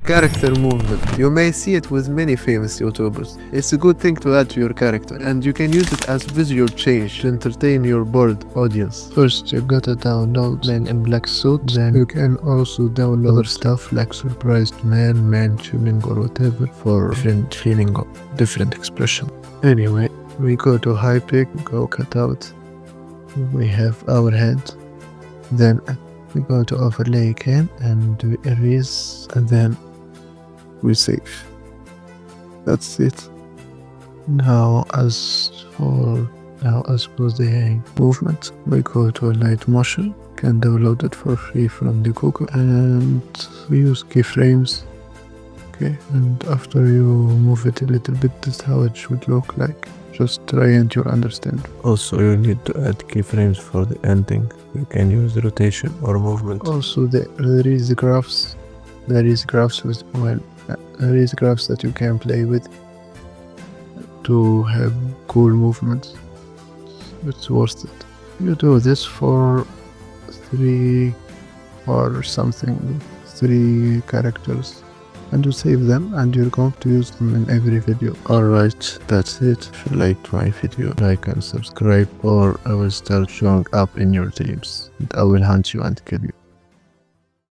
Character movement. You may see it with many famous YouTubers. It's a good thing to add to your character, and you can use it as visual change to entertain your bored audience. First, you gotta download Man in Black Suit, then you can also download other stuff like Surprised Man Tuning or whatever for different feeling or different expression. Anyway, we go to high pick, go cutout. We have our head. Then we go to overlay again and do erase, and then we save. That's it. Now as for the movement, we go to light motion. Can download it for free from the Google, and we use keyframes. Okay, and after you move it a little bit, that's how it should look like. Just try and you'll understand. Also, you need to add keyframes for the ending. You can use rotation or movement. Also, there is graphs. There is graphs that you can play with to have cool movements. It's worth it. You do this for 3 characters, and you save them, and you're going to use them in every video. Alright, that's it. If you liked my video, like and subscribe, or I will start showing up in your teams and I will hunt you and kill you.